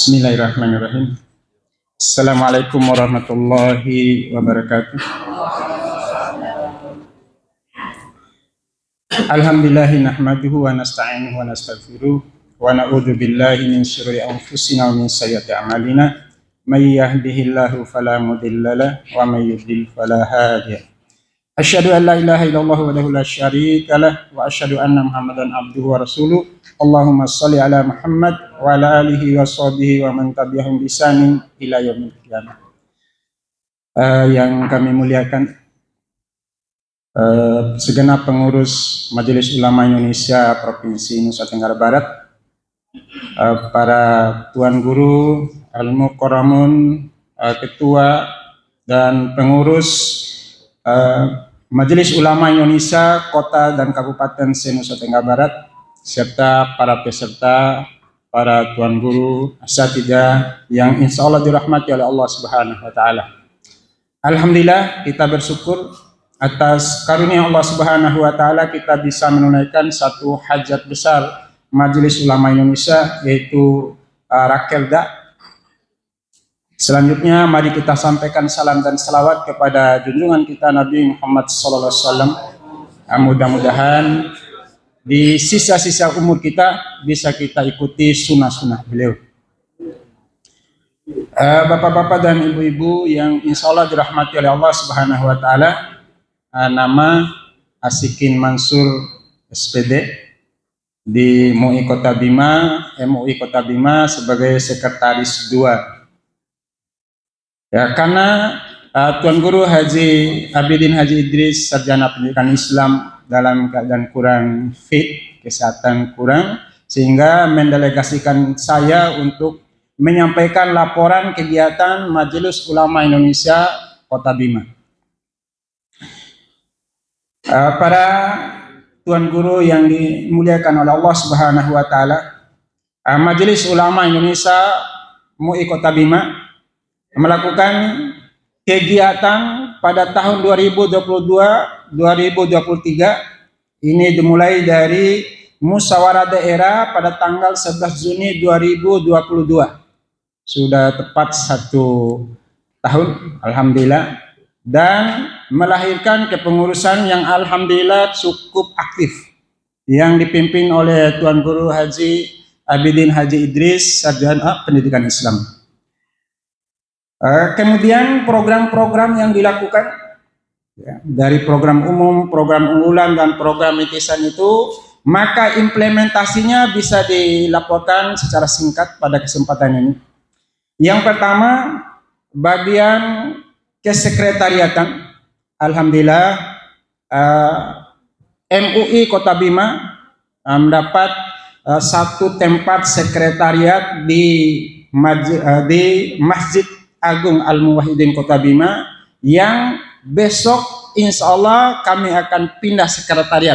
Bismillahirrahmanirrahim. Assalamualaikum warahmatullahi wabarakatuh. Alhamdulillahi nahmaduhu wa nasta'inuhu wa nastaghfiruh wa na'udzu billahi min syururi anfusina wa min sayyiati a'malina. May yahdihillahu fala mudhillalah wa may yudhlil fala hadiya. Asyhadu an la ilaha illallah wahdahu la syarika lah wa asyhadu anna Muhammadan abduhu wa rasuluh. Allahumma shalli ala Muhammad wa ala alihi wa sahbihi wa man tabi'ahum bi ihsanin ila yaumil qiyamah. Yang kami muliakan segenap pengurus Majelis Ulama Indonesia Provinsi Nusa Tenggara Barat, para tuan guru, al-mukarramun, ketua dan pengurus Majelis Ulama Indonesia Kota dan Kabupaten se-Nusa Tenggara Barat, serta para peserta, para tuan guru, asatidzah yang insya Allah dirahmati oleh Allah Subhanahu wa Ta'ala. Alhamdulillah, kita bersyukur atas karunia Allah Subhanahu wa Ta'ala kita bisa menunaikan satu hajat besar Majelis Ulama Indonesia, yaitu Rakerda. Selanjutnya mari kita sampaikan salam dan salawat kepada junjungan kita Nabi Muhammad SAW. Mudah-mudahan di sisa-sisa umur kita bisa kita ikuti sunnah-sunnah beliau. Bapak-bapak dan ibu-ibu yang insya Allah dirahmati oleh Allah Subhanahu wa Ta'ala, nama Asikin Mansur SPD di MUI Kota Bima sebagai sekretaris 2. Ya, karena Tuan Guru Haji Abidin Haji Idris, sarjana pendidikan Islam, dalam keadaan kurang fit, kesehatan kurang, sehingga mendelegasikan saya untuk menyampaikan laporan kegiatan Majelis Ulama Indonesia Kota Bima. Para Tuan Guru yang dimuliakan oleh Allah Subhanahu wa Ta'ala, Majelis Ulama Indonesia MUI Kota Bima melakukan kegiatan pada tahun 2022-2023. Ini dimulai dari musyawarah daerah pada tanggal 11 Juni 2022. Sudah tepat 1 tahun, alhamdulillah, dan melahirkan kepengurusan yang alhamdulillah cukup aktif, yang dipimpin oleh Tuan Guru Haji Abidin Haji Idris, sarjana pendidikan Islam. Kemudian program-program yang dilakukan, ya, dari program umum, program unggulan, dan program rintisan itu, maka implementasinya bisa dilaporkan secara singkat pada kesempatan ini. Yang pertama, bagian kesekretariatan. Alhamdulillah, MUI Kota Bima mendapat satu tempat sekretariat di Masjid Agung Al-Muwahhidin Kota Bima, yang besok insya Allah kami akan pindah sekretariat,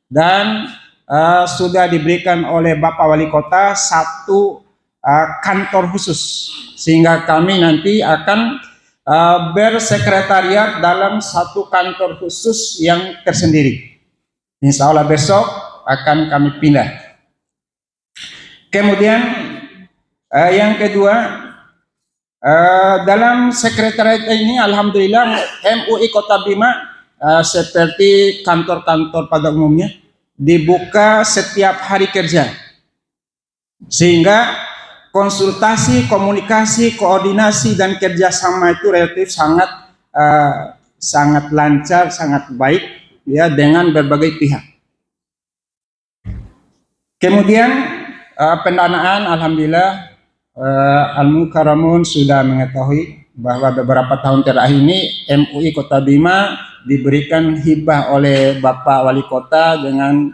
dan sudah diberikan oleh Bapak Wali Kota satu kantor khusus, sehingga kami nanti akan bersekretariat dalam satu kantor khusus yang tersendiri. Insya Allah besok akan kami pindah. Kemudian yang kedua, dalam sekretariat ini alhamdulillah MUI Kota Bima seperti kantor-kantor pada umumnya dibuka setiap hari kerja, sehingga konsultasi, komunikasi, koordinasi dan kerjasama itu relatif sangat lancar, sangat baik, ya, dengan berbagai pihak. Kemudian pendanaan, alhamdulillah, al-mukarramun sudah mengetahui bahwa beberapa tahun terakhir ini MUI Kota Bima diberikan hibah oleh Bapak Wali Kota dengan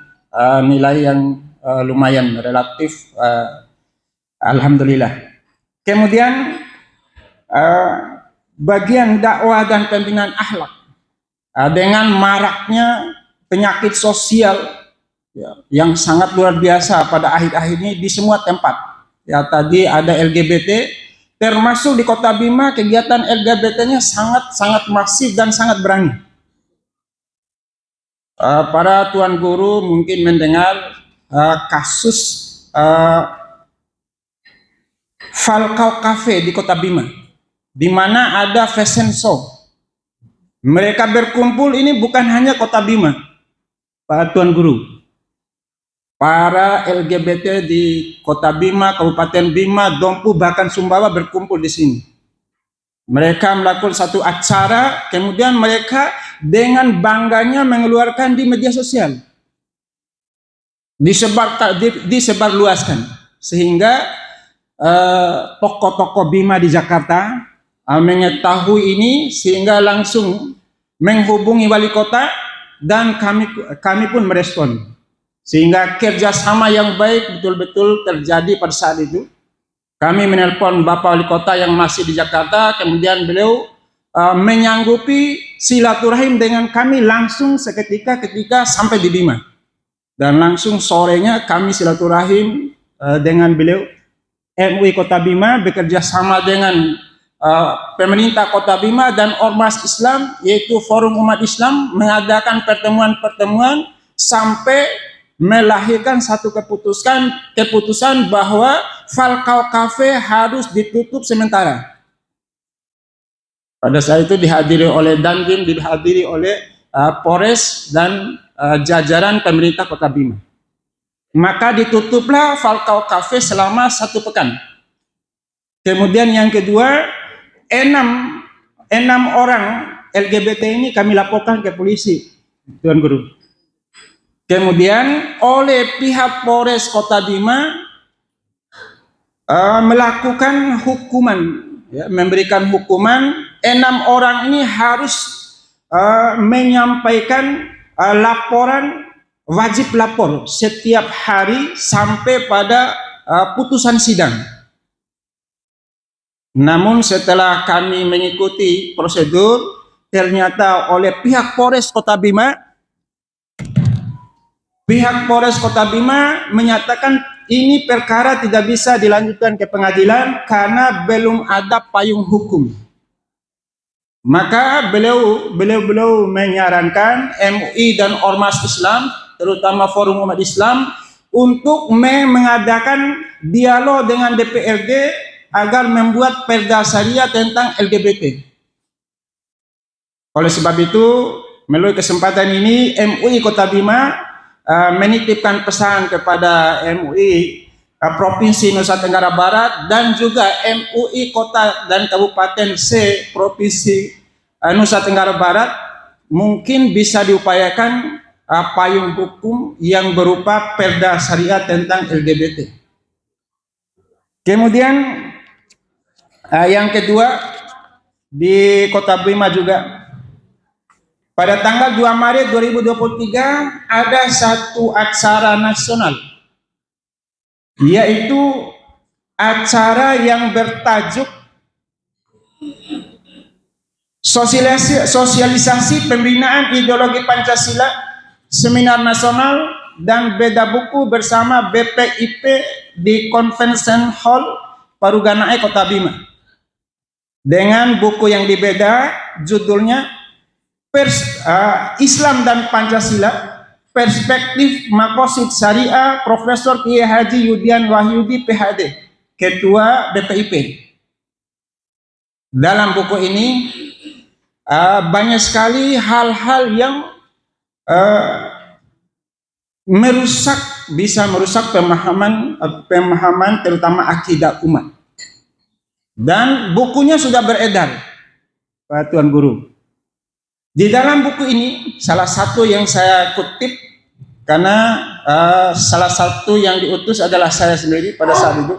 nilai yang lumayan relatif, alhamdulillah. Kemudian bagian dakwah dan pembinaan akhlak, dengan maraknya penyakit sosial, ya, yang sangat luar biasa pada akhir-akhir ini di semua tempat. Ya, tadi ada LGBT, termasuk di Kota Bima kegiatan LGBT-nya sangat masif dan sangat berani. Para tuan guru mungkin mendengar kasus Falcao Cafe di Kota Bima, di mana ada fashion show. Mereka berkumpul ini bukan hanya Kota Bima, Pak Tuan Guru. Para LGBT di Kota Bima, Kabupaten Bima, Dompu, bahkan Sumbawa berkumpul di sini. Mereka melakukan satu acara, kemudian mereka dengan bangganya mengeluarkan di media sosial. Disebarluaskan. Sehingga tokoh-tokoh Bima di Jakarta mengetahui ini, sehingga langsung menghubungi wali kota, dan kami pun merespon. Sehingga kerjasama yang baik betul-betul terjadi pada saat itu. Kami menelpon Bapak Wali Kota yang masih di Jakarta, kemudian beliau menyanggupi silaturahim dengan kami langsung seketika ketika sampai di Bima. Dan langsung sorenya kami silaturahim dengan beliau. MUI Kota Bima bekerja sama dengan pemerintah Kota Bima dan Ormas Islam, yaitu Forum Umat Islam, mengadakan pertemuan-pertemuan sampai melahirkan satu keputusan bahwa Falcao Cafe harus ditutup sementara. Pada saat itu dihadiri oleh Dandim, dihadiri oleh Polres dan jajaran pemerintah Kota Bima. Maka ditutuplah Falcao Cafe selama 1 pekan. Kemudian yang kedua, 6 orang LGBT ini kami laporkan ke polisi, Tuan Guru. Kemudian oleh pihak Polres Kota Bima melakukan hukuman, ya, memberikan hukuman. 6 orang ini harus menyampaikan laporan, wajib lapor setiap hari sampai pada putusan sidang. Namun setelah kami mengikuti prosedur, ternyata oleh pihak Polres Kota Bima menyatakan ini perkara tidak bisa dilanjutkan ke pengadilan karena belum ada payung hukum. Maka beliau menyarankan MUI dan Ormas Islam, terutama Forum Umat Islam, untuk mengadakan dialog dengan DPRD agar membuat perda syariah tentang LGBT. Oleh sebab itu, melalui kesempatan ini MUI Kota Bima menitipkan pesan kepada MUI Provinsi Nusa Tenggara Barat dan juga MUI Kota dan Kabupaten C Provinsi Nusa Tenggara Barat, mungkin bisa diupayakan payung hukum yang berupa perda syariah tentang LGBT. Kemudian yang kedua, di Kota Bima juga pada tanggal 2 Maret 2023 ada satu acara nasional, yaitu acara yang bertajuk sosialisasi pembinaan ideologi Pancasila, seminar nasional dan beda buku bersama BPIP di Convention Hall Paruganae Kota Bima. Dengan buku yang dibeda, judulnya Islam dan Pancasila, Perspektif Makosid Syariah, Profesor Kiai Haji Yudian Wahyudi PhD, Ketua BPIP. Dalam buku ini banyak sekali hal-hal yang bisa merusak pemahaman terutama akidah umat. Dan bukunya sudah beredar, Pak Tuan Guru. Di dalam buku ini, salah satu yang saya kutip, karena salah satu yang diutus adalah saya sendiri pada saat itu.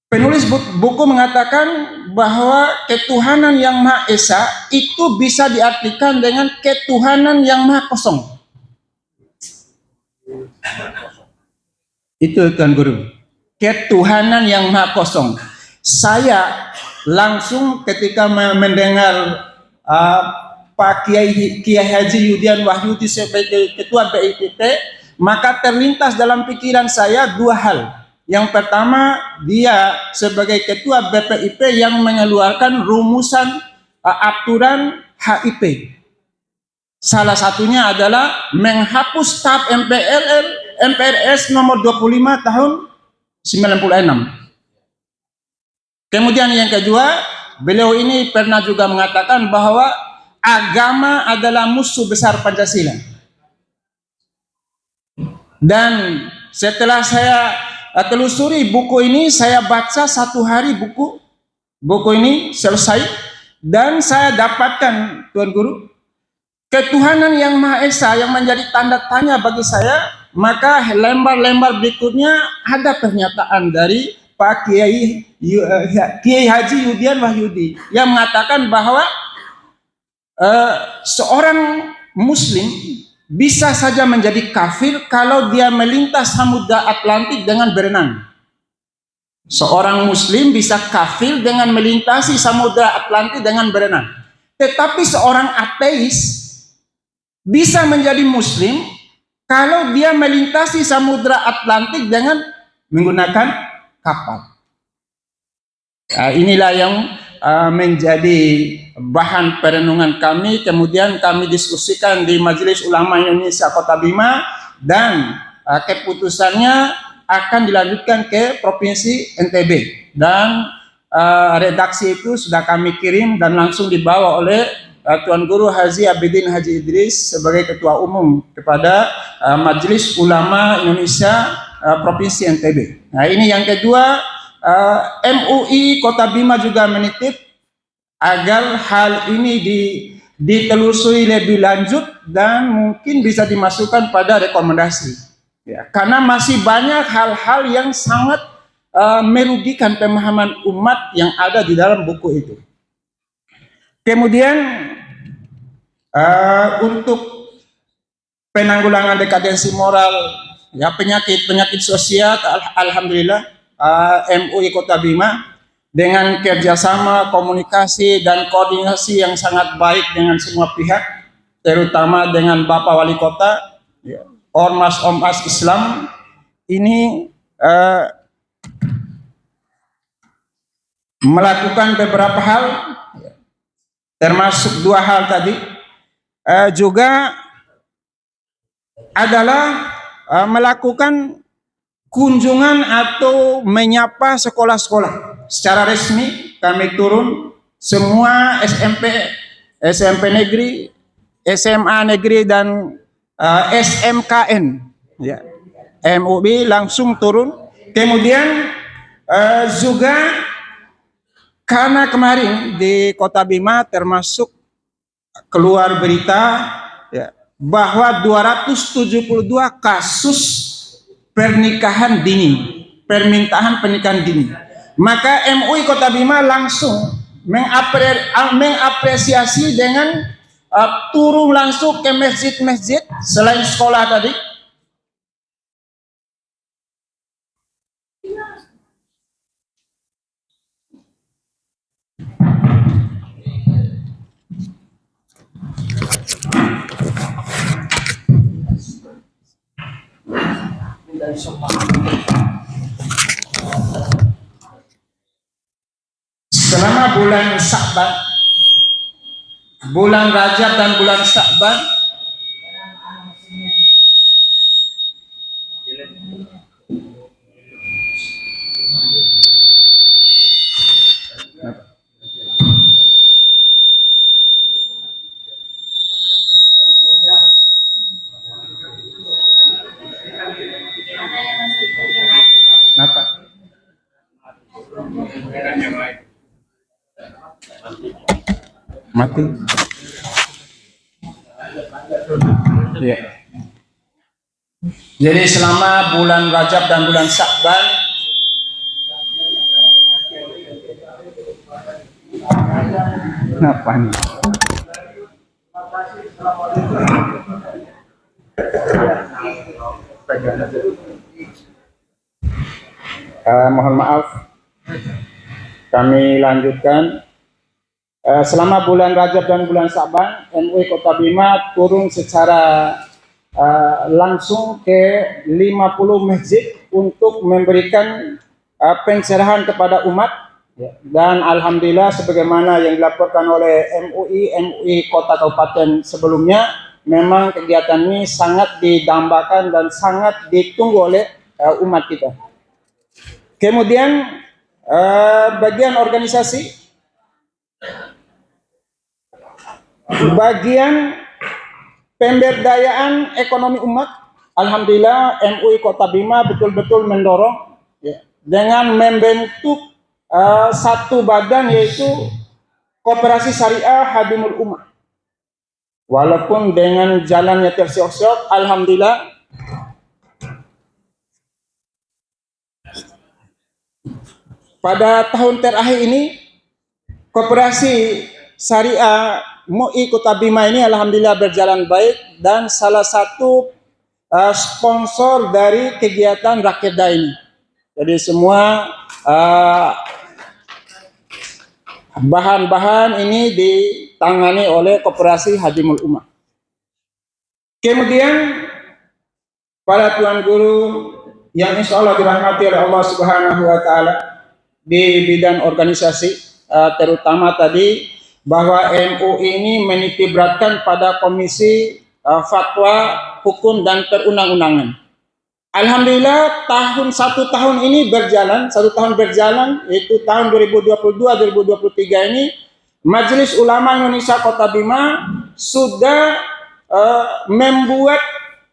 Penulis buku mengatakan bahwa ketuhanan yang Maha Esa itu bisa diartikan dengan ketuhanan yang Maha Kosong. Itu Tuan Guru, ketuhanan yang Maha Kosong. Saya langsung ketika mendengar Pak Kiai Haji Yudian Wahyudi sebagai Ketua BPIP, maka terlintas dalam pikiran saya 2 hal. Yang pertama, dia sebagai Ketua BPIP yang mengeluarkan rumusan aturan HIP. Salah satunya adalah menghapus TAP MPRS nomor 25 tahun 96. Kemudian yang kedua, beliau ini pernah juga mengatakan bahwa agama adalah musuh besar Pancasila. Dan setelah saya telusuri buku ini, saya baca 1 hari buku ini selesai, dan saya dapatkan, Tuan Guru, ketuhanan yang Maha Esa yang menjadi tanda tanya bagi saya. Maka lembar-lembar berikutnya ada pernyataan dari Pak Kiai Haji Yudian Wahyudi yang mengatakan bahwa seorang Muslim bisa saja menjadi kafir kalau dia melintas Samudra Atlantik dengan berenang. Seorang Muslim bisa kafir dengan melintasi Samudra Atlantik dengan berenang. Tetapi seorang ateis bisa menjadi Muslim kalau dia melintasi Samudra Atlantik dengan menggunakan kapal. Inilah yang menjadi bahan perenungan kami. Kemudian kami diskusikan di Majelis Ulama Indonesia Kota Bima, dan keputusannya akan dilanjutkan ke Provinsi NTB. Dan redaksi itu sudah kami kirim dan langsung dibawa oleh Tuan Guru Haji Abidin Haji Idris sebagai Ketua Umum kepada Majelis Ulama Indonesia Provinsi NTB. Nah, ini yang kedua. MUI Kota Bima juga menitip agar hal ini ditelusuri lebih lanjut dan mungkin bisa dimasukkan pada rekomendasi. Ya, karena masih banyak hal-hal yang sangat merugikan pemahaman umat yang ada di dalam buku itu. Kemudian untuk penanggulangan dekadensi moral, ya, penyakit sosial, alhamdulillah MUI Kota Bima dengan kerjasama, komunikasi dan koordinasi yang sangat baik dengan semua pihak, terutama dengan Bapak Wali Kota, ya, Ormas Islam ini melakukan beberapa hal, termasuk 2 hal tadi, juga adalah melakukan kunjungan atau menyapa sekolah-sekolah secara resmi. Kami turun semua SMP negeri, SMA negeri dan SMKN, ya, MUI langsung turun. Kemudian juga karena kemarin di Kota Bima termasuk keluar berita, ya, bahwa 272 kasus permintaan pernikahan dini. Maka MUI Kota Bima langsung mengapresiasi dengan turun langsung ke masjid-masjid selain sekolah tadi. Selama bulan Sya'ban, bulan Rajab dan bulan Sya'ban, mati. Ya. Jadi selama bulan Rajab dan bulan Sya'ban, kenapa nih? Mohon maaf, kami lanjutkan. Selama bulan Rajab dan bulan Sya'ban, MUI Kota Bima turun secara langsung ke 50 masjid untuk memberikan pencerahan kepada umat, dan alhamdulillah sebagaimana yang dilaporkan oleh MUI Kota Kabupaten sebelumnya, memang kegiatan ini sangat didambakan dan sangat ditunggu oleh umat kita. Kemudian bagian organisasi, bagian pemberdayaan ekonomi umat. Alhamdulillah MUI Kota Bima betul-betul mendorong ya, dengan membentuk satu badan, yaitu Koperasi Syariah Hadimul Ummah. Walaupun dengan jalannya tersiok-siok, alhamdulillah pada tahun terakhir ini Koperasi Syariah MUI Kota Bima ini alhamdulillah berjalan baik dan salah satu sponsor dari kegiatan Rakerda ini. Jadi semua bahan-bahan ini ditangani oleh Koperasi Hadimul Ummah. Kemudian para tuan guru yang insya Allah dirahmati oleh Allah Subhanahu wa Ta'ala di bidang organisasi, terutama tadi bahwa MUI ini menitikberatkan pada Komisi Fatwa, Hukum dan Perundang-undangan. Alhamdulillah satu tahun berjalan, yaitu tahun 2022-2023 ini Majelis Ulama Indonesia Kota Bima sudah membuat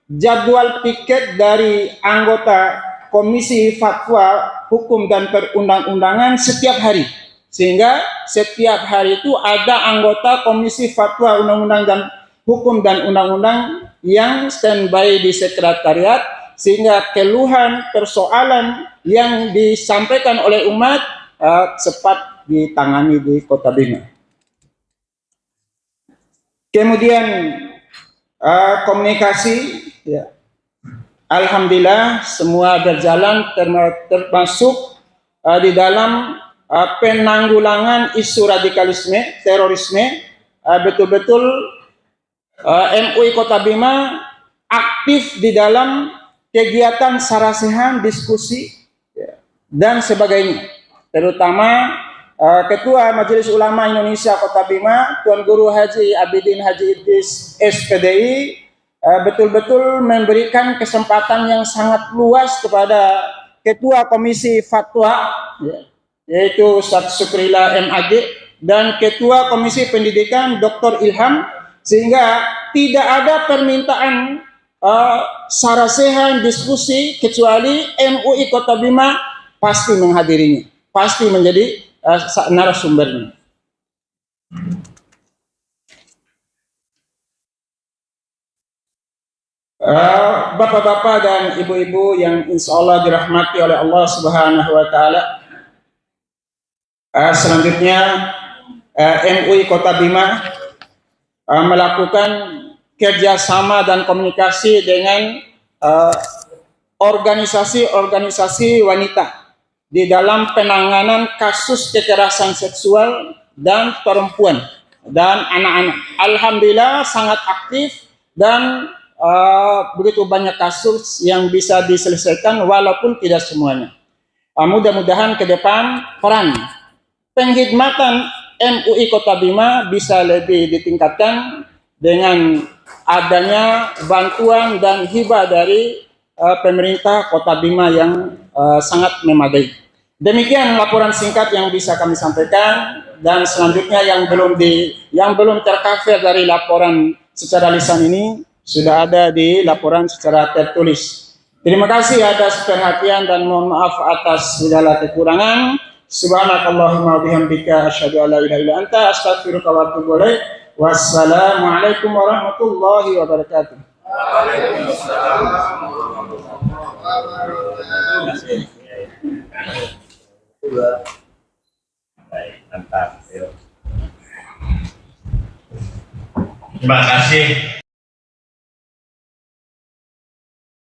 jadwal piket dari anggota Komisi Fatwa, Hukum dan Perundang-undangan setiap hari, sehingga setiap hari itu ada anggota Komisi Fatwa, Undang-Undang dan Hukum dan Undang-Undang yang standby di sekretariat, sehingga keluhan persoalan yang disampaikan oleh umat cepat ditangani di Kota Bima. Kemudian komunikasi, ya, alhamdulillah semua berjalan, termasuk di dalam penanggulangan isu radikalisme, terorisme. Betul-betul MUI Kota Bima aktif di dalam kegiatan sarasehan, diskusi, ya, dan sebagainya. Terutama Ketua Majelis Ulama Indonesia Kota Bima, Tuan Guru Haji Abidin Haji Idris SPDI, betul-betul memberikan kesempatan yang sangat luas kepada Ketua Komisi Fatwa, ya, yaitu Ustaz Sukrila MAG, dan Ketua Komisi Pendidikan Dr. Ilham, sehingga tidak ada permintaan sarasehan, diskusi, kecuali MUI Kota Bima pasti menghadirinya, pasti menjadi narasumbernya. Bapak-bapak dan ibu-ibu yang insya Allah dirahmati oleh Allah Subhanahu wa Ta'ala, selanjutnya MUI Kota Bima melakukan kerjasama dan komunikasi dengan organisasi-organisasi wanita di dalam penanganan kasus kekerasan seksual dan perempuan dan anak-anak. Alhamdulillah sangat aktif dan begitu banyak kasus yang bisa diselesaikan walaupun tidak semuanya. Mudah-mudahan ke depan peran penghidmatan MUI Kota Bima bisa lebih ditingkatkan dengan adanya bantuan dan hibah dari pemerintah Kota Bima yang sangat memadai. Demikian laporan singkat yang bisa kami sampaikan, dan selanjutnya yang belum tercover dari laporan secara lisan ini sudah ada di laporan secara tertulis. Terima kasih atas perhatian dan mohon maaf atas segala kekurangan. Subhanakallahumma bihamdika asyhadu an la ilaha illa anta astaghfiruka wa atubu ilaik. Wassalamualaikum warahmatullahi wabarakatuh. Waalaikumsalam warahmatullahi wabarakatuh. Baik, mantap. Terima kasih